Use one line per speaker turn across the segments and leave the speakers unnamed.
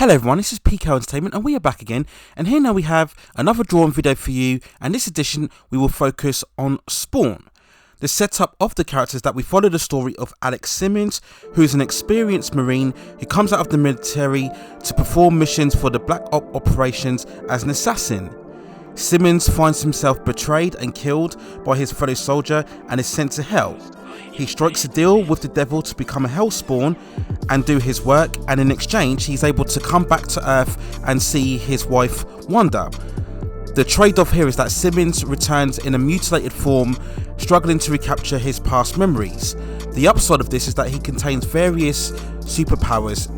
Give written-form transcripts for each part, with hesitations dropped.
Hello everyone, this is PK Entertainment and we are back again, and here now we have another drawing video for you, and this edition we will focus on Spawn. The setup of the characters that we follow the story of Alex Simmons, who is an experienced Marine who comes out of the military to perform missions for the Black Ops operations as an assassin. Simmons finds himself betrayed and killed by his fellow soldier and is sent to hell. He strikes a deal with the devil to become a hell spawn and do his work, and in exchange he's able to come back to Earth and see his wife Wanda. The trade-off here is that Simmons returns in a mutilated form, struggling to recapture his past memories. The upside of this is that he contains various superpowers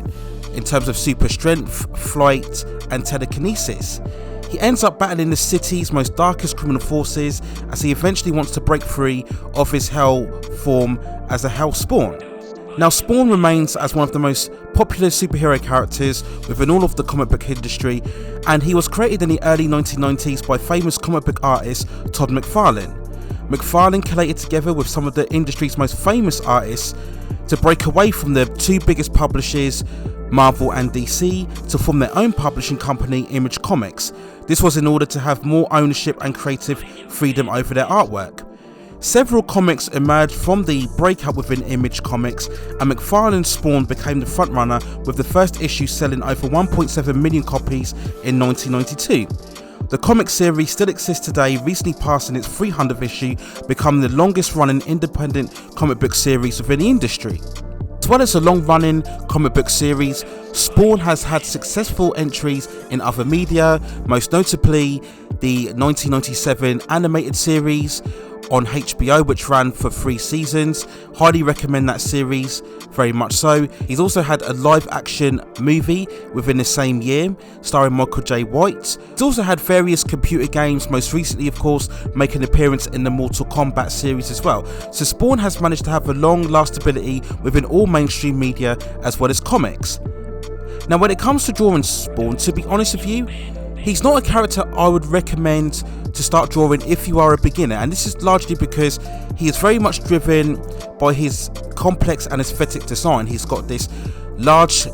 in terms of super strength, flight and telekinesis. He ends up battling the city's most darkest criminal forces as he eventually wants to break free of his hell form as a hell spawn. Now, Spawn remains as one of the most popular superhero characters within all of the comic book industry, and he was created in the early 1990s by famous comic book artist Todd McFarlane. McFarlane collated together with some of the industry's most famous artists to break away from the two biggest publishers, Marvel and DC, to form their own publishing company, Image Comics. This was in order to have more ownership and creative freedom over their artwork. Several comics emerged from the breakout within Image Comics, and McFarlane's Spawn became the frontrunner, with the first issue selling over 1.7 million copies in 1992. The comic series still exists today, recently passing its 300th issue, becoming the longest running independent comic book series within the industry. As well as a long-running comic book series, Spawn has had successful entries in other media, most notably the 1997 animated series on HBO, which ran for 3 seasons. Highly recommend that series, very much so. He's also had a live action movie within the same year starring Michael J. White. He's also had various computer games, most recently of course making an appearance in the Mortal Kombat series as well. So Spawn has managed to have a long lastability within all mainstream media as well as comics. Now, when it comes to drawing Spawn, to be honest with you, he's not a character I would recommend to start drawing if you are a beginner, and this is largely because he is very much driven by his complex and aesthetic design. He's got this large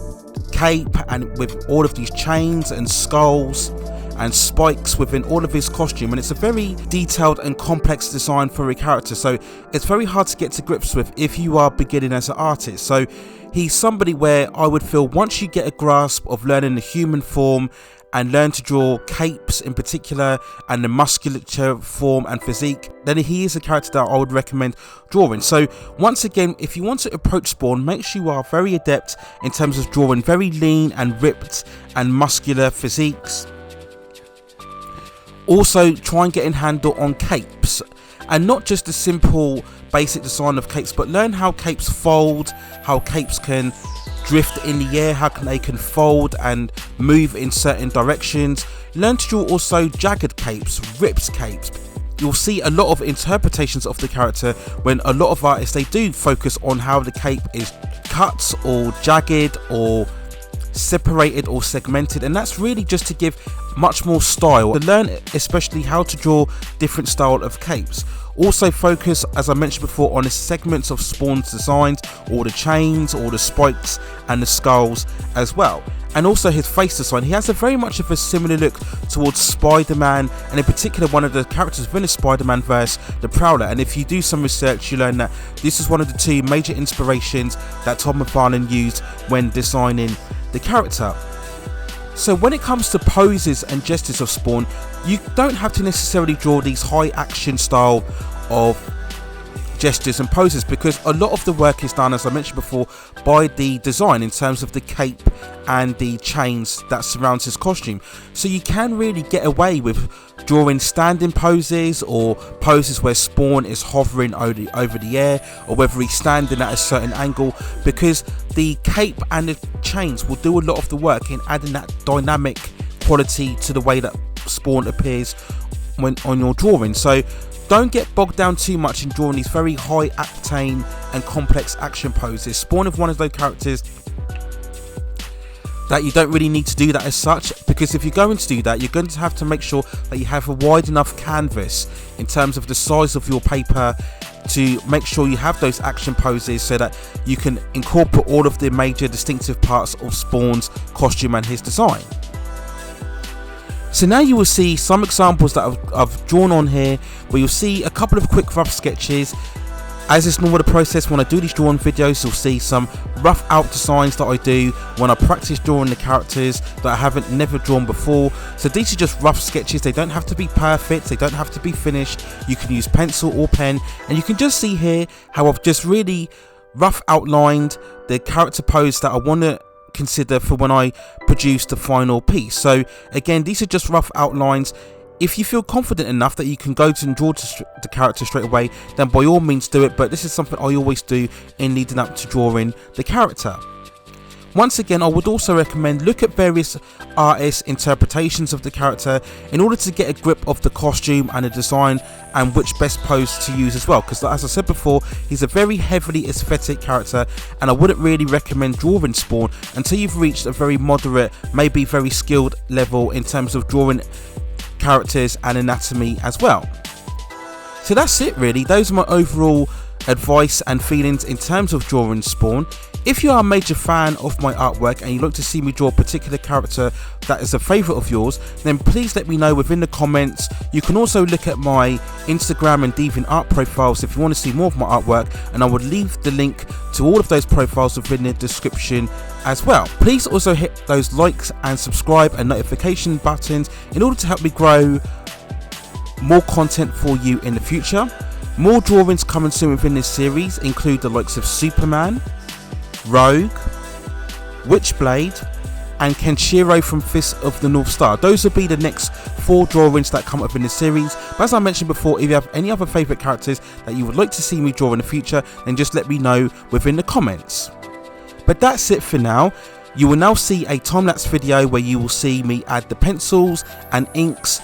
cape and with all of these chains and skulls and spikes within all of his costume, and it's a very detailed and complex design for a character, so it's very hard to get to grips with if you are beginning as an artist. So he's somebody where I would feel once you get a grasp of learning the human form and learn to draw capes in particular and the musculature form and physique, then he is a character that I would recommend drawing. So once again, if you want to approach Spawn, make sure you are very adept in terms of drawing very lean and ripped and muscular physiques. Also try and get in handle on capes, and not just the simple basic design of capes, but learn how capes fold, how capes can drift in the air, how they can fold and move in certain directions. Learn to draw also jagged capes, ripped capes. You'll see a lot of interpretations of the character when a lot of artists, they do focus on how the cape is cut or jagged or separated or segmented, and that's really just to give much more style, to learn especially how to draw different style of capes. Also focus, as I mentioned before, on the segments of Spawn's designs, all the chains, all the spikes and the skulls as well, and also his face design. He has a very much of a similar look towards Spider-Man, and in particular one of the characters within the Spider-Man verse, the Prowler. And if you do some research, you learn that this is one of the 2 major inspirations that Todd McFarlane used when designing the character. So when it comes to poses and gestures of Spawn, you don't have to necessarily draw these high action style of gestures and poses, because a lot of the work is done, as I mentioned before, by the design in terms of the cape and the chains that surrounds his costume. So you can really get away with drawing standing poses or poses where Spawn is hovering over the air, or whether he's standing at a certain angle, because the cape and the chains will do a lot of the work in adding that dynamic quality to the way that Spawn appears when on your drawing. So don't get bogged down too much in drawing these very high octane and complex action poses. Spawn is one of those characters that you don't really need to do that as such, because if you're going to do that, you're going to have to make sure that you have a wide enough canvas in terms of the size of your paper to make sure you have those action poses so that you can incorporate all of the major distinctive parts of Spawn's costume and his design. So now you will see some examples that I've drawn on here, where you'll see a couple of quick rough sketches. As is normal the process when I do these drawing videos, you'll see some rough out designs that I do when I practice drawing the characters that I haven't never drawn before. So these are just rough sketches, they don't have to be perfect, they don't have to be finished. You can use pencil or pen, and you can just see here how I've just really rough outlined the character pose that I want to consider for when I produce the final piece. So again, these are just rough outlines. If you feel confident enough that you can go to and draw the character straight away, then by all means do it, but this is something I always do in leading up to drawing the character. Once again, I would also recommend look at various artists' interpretations of the character in order to get a grip of the costume and the design and which best pose to use as well, because as I said before, he's a very heavily aesthetic character, and I wouldn't really recommend drawing Spawn until you've reached a very moderate, maybe very skilled level in terms of drawing characters and anatomy as well. So that's it really, those are my overall advice and feelings in terms of drawing Spawn. If you are a major fan of my artwork and you'd like to see me draw a particular character that is a favourite of yours, then please let me know within the comments. You can also look at my Instagram and DeviantArt profiles if you want to see more of my artwork, and I would leave the link to all of those profiles within the description as well. Please also hit those likes and subscribe and notification buttons in order to help me grow more content for you in the future. More drawings coming soon within this series include the likes of Superman, Rogue, Witchblade and Kenshiro from Fist of the North Star. Those will be the next 4 drawings that come up in this series. But as I mentioned before, if you have any other favourite characters that you would like to see me draw in the future, then just let me know within the comments. But that's it for now. You will now see a time-lapse video where you will see me add the pencils and inks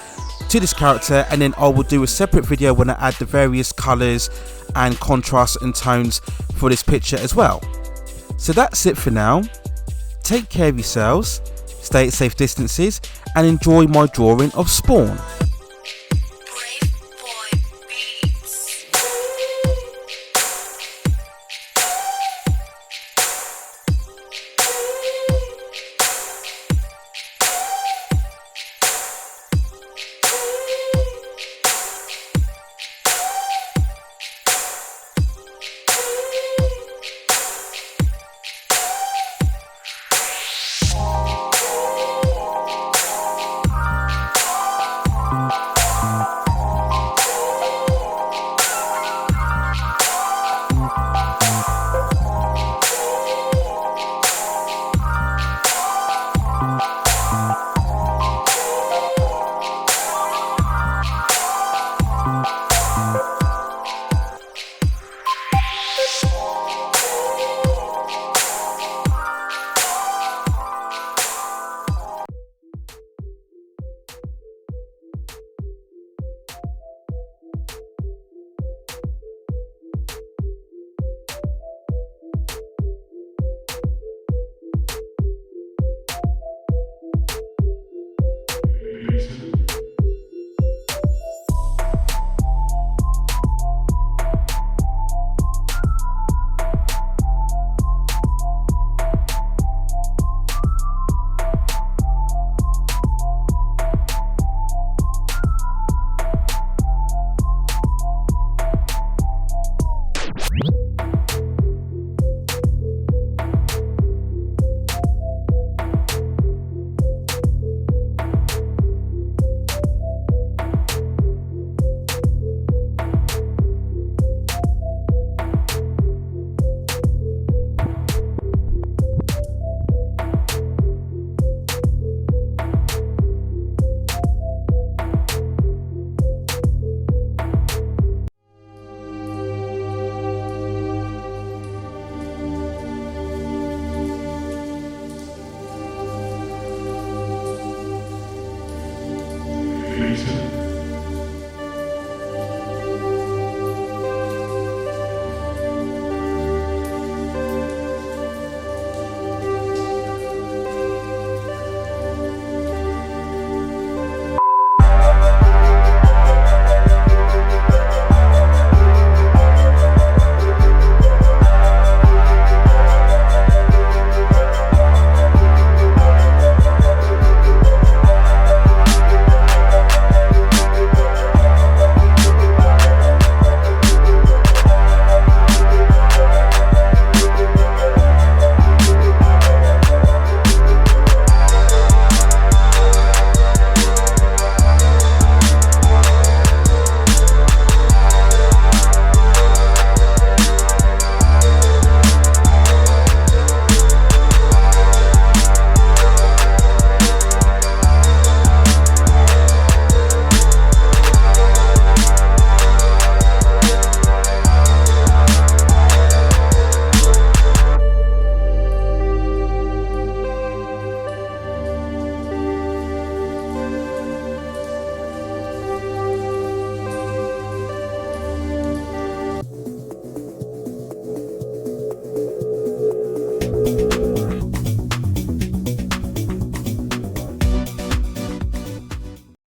to this character, and then I will do a separate video when I add the various colours and contrasts and tones for this picture as well. So that's it for now. Take care of yourselves, stay at safe distances, and enjoy my drawing of Spawn.